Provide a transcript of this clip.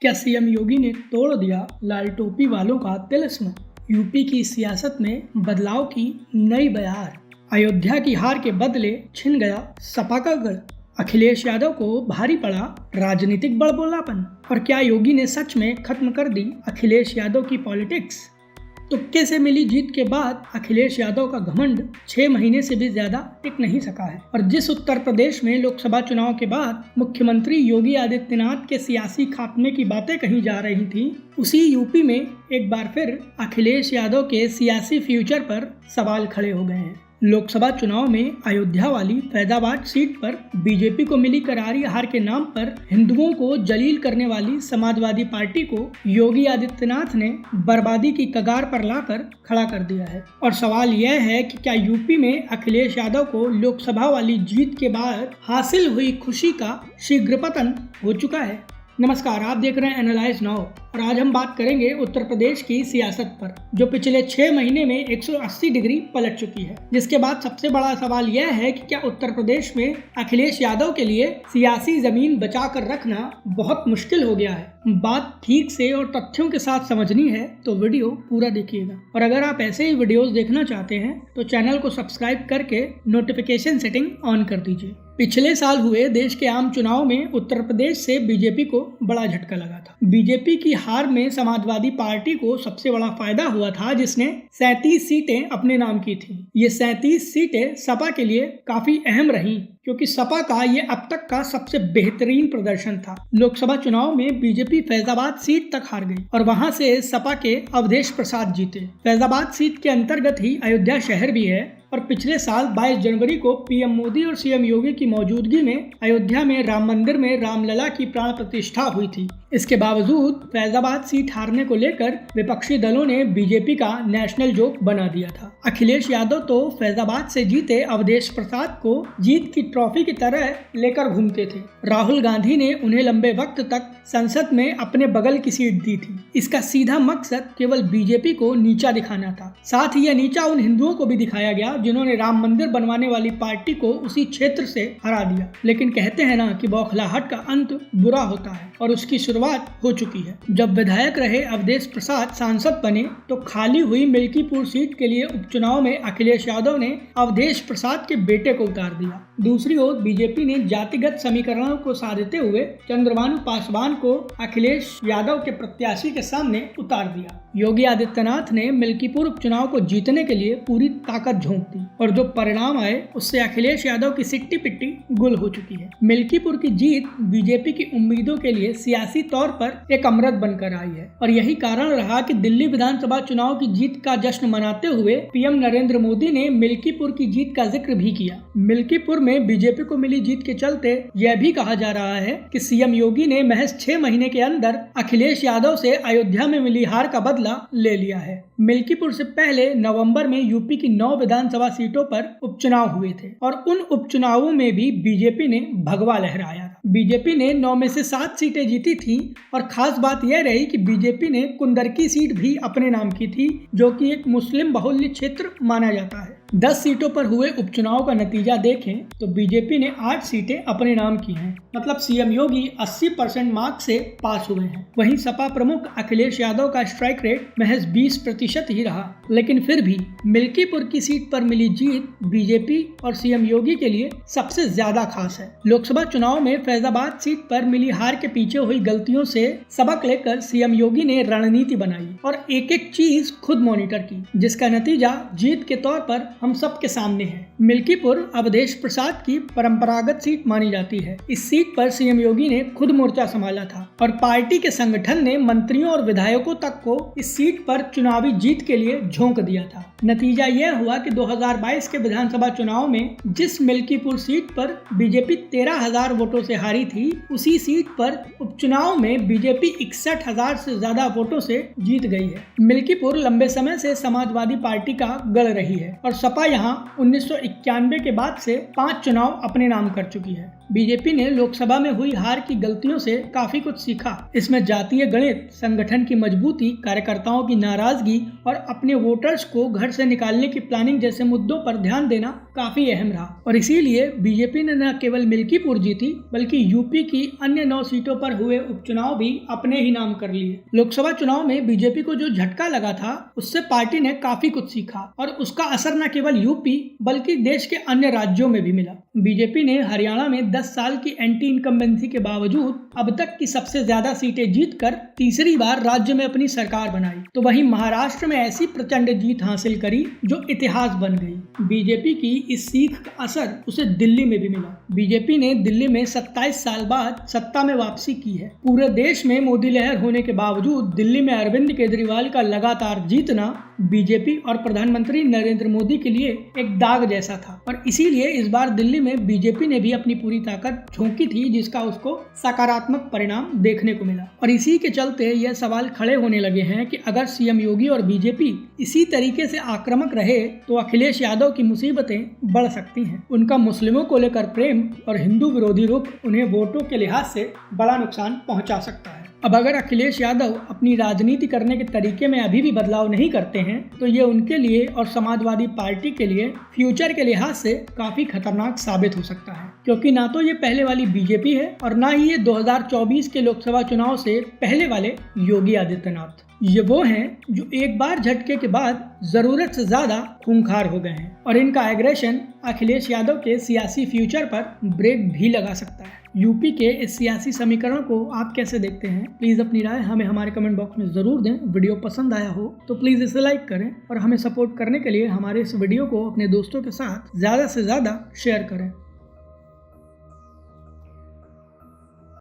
क्या सीएम योगी ने तोड़ दिया लाल टोपी वालों का तिलिस्म? यूपी की सियासत में बदलाव की नई बयार। अयोध्या की हार के बदले छिन गया सपा का गढ़। अखिलेश यादव को भारी पड़ा राजनीतिक बड़बोलापन। और क्या योगी ने सच में खत्म कर दी अखिलेश यादव की पॉलिटिक्स? तुक्के से मिली जीत के बाद अखिलेश यादव का घमंड 6 महीने से भी ज्यादा टिक नहीं सका है। और जिस उत्तर प्रदेश में लोकसभा चुनाव के बाद मुख्यमंत्री योगी आदित्यनाथ के सियासी खात्मे की बातें कही जा रही थी, उसी यूपी में एक बार फिर अखिलेश यादव के सियासी फ्यूचर पर सवाल खड़े हो गए हैं। लोकसभा चुनाव में अयोध्या वाली फैजाबाद सीट पर बीजेपी को मिली करारी हार के नाम पर हिंदुओं को जलील करने वाली समाजवादी पार्टी को योगी आदित्यनाथ ने बर्बादी की कगार पर लाकर खड़ा कर दिया है। और सवाल यह है कि क्या यूपी में अखिलेश यादव को लोकसभा वाली जीत के बाद हासिल हुई खुशी का शीघ्र पतन हो चुका है? नमस्कार, आप देख रहे हैं एनालाइज नाउ और आज हम बात करेंगे उत्तर प्रदेश की सियासत पर, जो पिछले 6 महीने में 180 डिग्री पलट चुकी है। जिसके बाद सबसे बड़ा सवाल यह है कि क्या उत्तर प्रदेश में अखिलेश यादव के लिए सियासी जमीन बचा कर रखना बहुत मुश्किल हो गया है? बात ठीक से और तथ्यों के साथ समझनी है तो वीडियो पूरा देखिएगा। और अगर आप ऐसे ही वीडियोस देखना चाहते हैं तो चैनल को सब्सक्राइब करके नोटिफिकेशन सेटिंग ऑन कर दीजिए। पिछले साल हुए देश के आम चुनाव में उत्तर प्रदेश से बीजेपी को बड़ा झटका लगा था। बीजेपी की हार में समाजवादी पार्टी को सबसे बड़ा फायदा हुआ था, जिसने 37 सीटें अपने नाम की थी। ये 37 सीटें सपा के लिए काफी अहम रही, क्योंकि सपा का ये अब तक का सबसे बेहतरीन प्रदर्शन था। लोकसभा चुनाव में बीजेपी फैजाबाद सीट तक हार गई और वहां से सपा के अवधेश प्रसाद जीते। फैजाबाद सीट के अंतर्गत ही अयोध्या शहर भी है। और पिछले साल 22 जनवरी को पीएम मोदी और सीएम योगी की मौजूदगी में अयोध्या में राम मंदिर में रामलला की प्राण प्रतिष्ठा हुई थी। इसके बावजूद फैजाबाद सीट हारने को लेकर विपक्षी दलों ने बीजेपी का नेशनल जोक बना दिया था। अखिलेश यादव तो फैजाबाद से जीते अवधेश प्रसाद को जीत की ट्रॉफी की तरह लेकर घूमते थे। राहुल गांधी ने उन्हें लंबे वक्त तक संसद में अपने बगल की सीट दी थी। इसका सीधा मकसद केवल बीजेपी को नीचा दिखाना था। साथ ही यह नीचा उन हिंदुओं को भी दिखाया गया जिन्होंने राम मंदिर बनवाने वाली पार्टी को उसी क्षेत्र से हरा दिया। लेकिन कहते हैं ना कि बौखलाहट का अंत बुरा होता है, और उसकी शुरुआत हो चुकी है। जब विधायक रहे अवधेश प्रसाद सांसद बने तो खाली हुई मिल्कीपुर सीट के लिए उपचुनाव में अखिलेश यादव ने अवधेश प्रसाद के बेटे को उतार दिया। दूसरी ओर बीजेपी ने जातिगत समीकरणों को साधते हुए चंद्रभानु पासवान को अखिलेश यादव के प्रत्याशी के सामने उतार दिया। योगी आदित्यनाथ ने मिल्कीपुर उपचुनाव को जीतने के लिए पूरी ताकत झोंक दी, और जो परिणाम आए उससे अखिलेश यादव की सिट्टी पिट्टी गुल हो चुकी है। मिल्कीपुर की जीत बीजेपी की उम्मीदों के लिए सियासी तौर पर एक अमृत बनकर आई है। और यही कारण रहा कि दिल्ली विधानसभा चुनाव की जीत का जश्न मनाते हुए पीएम नरेंद्र मोदी ने मिल्कीपुर की जीत का जिक्र भी किया। मिल्कीपुर में बीजेपी को मिली जीत के चलते यह भी कहा जा रहा है कि सीएम योगी ने महज 6 महीने के अंदर अखिलेश यादव से अयोध्या में मिली हार का बदला ले लिया है। मिल्कीपुर से पहले नवंबर में यूपी की 9 विधानसभा सीटों पर उपचुनाव हुए थे, और उन उपचुनावों में भी बीजेपी ने भगवा लहराया था। बीजेपी ने 9 में से 7 सीटें जीती थी, और खास बात यह रही कि बीजेपी ने कुंदरकी सीट भी अपने नाम की थी, जो कि एक मुस्लिम बहुल्य क्षेत्र माना जाता है। 10 सीटों पर हुए उपचुनाव का नतीजा देखें तो बीजेपी ने 8 सीटें अपने नाम की हैं। मतलब सीएम योगी 80% मार्क्स से पास हुए हैं। वहीं सपा प्रमुख अखिलेश यादव का स्ट्राइक रेट महज 20% ही रहा। लेकिन फिर भी मिल्कीपुर की सीट पर मिली जीत बीजेपी और सीएम योगी के लिए सबसे ज्यादा खास है। लोकसभा चुनाव में फैजाबाद सीट पर मिली हार के पीछे हुई गलतियों से सबक लेकर सीएम योगी ने रणनीति बनाई और एक एक चीज खुद मॉनिटर की, जिसका नतीजा जीत के तौर पर हम सबके सामने है। मिल्कीपुर अवधेश प्रसाद की परंपरागत सीट मानी जाती है। इस सीट पर सीएम योगी ने खुद मोर्चा संभाला था, और पार्टी के संगठन ने मंत्रियों और विधायकों तक को इस सीट पर चुनावी जीत के लिए झोंक दिया था। नतीजा यह हुआ कि 2022 के विधानसभा चुनाव में जिस मिल्कीपुर सीट पर बीजेपी 13,000 वोटों से हारी थी, उसी सीट पर उपचुनाव में बीजेपी 61,000 से ज्यादा वोटों से जीत गई है। मिल्कीपुर लंबे समय से समाजवादी पार्टी का गढ़ रही है, और सपा यहां 1991 के बाद से 5 चुनाव अपने नाम कर चुकी है। बीजेपी ने लोकसभा में हुई हार की गलतियों से काफी कुछ सीखा। इसमें जातीय गणित, संगठन की मजबूती, कार्यकर्ताओं की नाराजगी और अपने वोटर्स को घर से निकालने की प्लानिंग जैसे मुद्दों पर ध्यान देना काफी अहम रहा और इसीलिए बीजेपी ने न केवल मिल्कीपुर जीती बल्कि यूपी की अन्य 9 सीटों पर हुए उपचुनाव भी अपने ही नाम कर लिए। लोकसभा चुनाव में बीजेपी को जो झटका लगा था उससे पार्टी ने काफी कुछ सीखा और उसका असर न केवल यूपी बल्कि देश के अन्य राज्यों में भी मिला। बीजेपी ने हरियाणा में 10 साल की एंटी इनकम्बेंसी के बावजूद अब तक की सबसे ज्यादा सीटें जीतकर तीसरी बार राज्य में अपनी सरकार बनाई, तो वहीं महाराष्ट्र में ऐसी प्रचंड जीत हासिल करी जो इतिहास बन गई। बीजेपी की इस सीख का असर उसे दिल्ली में भी मिला। बीजेपी ने दिल्ली में 27 साल बाद सत्ता में वापसी की है। पूरे देश में मोदी लहर होने के बावजूद दिल्ली में अरविंद केजरीवाल का लगातार जीतना बीजेपी और प्रधानमंत्री नरेंद्र मोदी के लिए एक दाग जैसा था और इसीलिए इस बार दिल्ली में बीजेपी ने भी अपनी पूरी ताकत झोंकी थी, जिसका उसको सकारात्मक परिणाम देखने को मिला। और इसी के चलते यह सवाल खड़े होने लगे हैं कि अगर सीएम योगी और बीजेपी इसी तरीके से आक्रामक रहे तो अखिलेश यादव की मुसीबतें बढ़ सकती हैं। उनका मुस्लिमों को लेकर प्रेम और हिंदू विरोधी रुख उन्हें वोटों के लिहाज से बड़ा नुकसान पहुंचा सकता है। अब अगर अखिलेश यादव अपनी राजनीति करने के तरीके में अभी भी बदलाव नहीं करते हैं तो ये उनके लिए और समाजवादी पार्टी के लिए फ्यूचर के लिहाज से काफी खतरनाक साबित हो सकता है, क्योंकि ना तो ये पहले वाली बीजेपी है और ना ही ये 2024 के लोकसभा चुनाव से पहले वाले योगी आदित्यनाथ। ये वो हैं जो एक बार झटके के बाद जरूरत से ज्यादा खूंखार हो गए हैं और इनका एग्रेशन अखिलेश यादव के सियासी फ्यूचर पर ब्रेक भी लगा सकता है। यूपी के इस सियासी समीकरण को आप कैसे देखते हैं? प्लीज अपनी राय हमें हमारे कमेंट बॉक्स में जरूर दें। वीडियो पसंद आया हो तो प्लीज इसे लाइक करें और हमें सपोर्ट करने के लिए हमारे इस वीडियो को अपने दोस्तों के साथ ज्यादा से ज्यादा शेयर करें।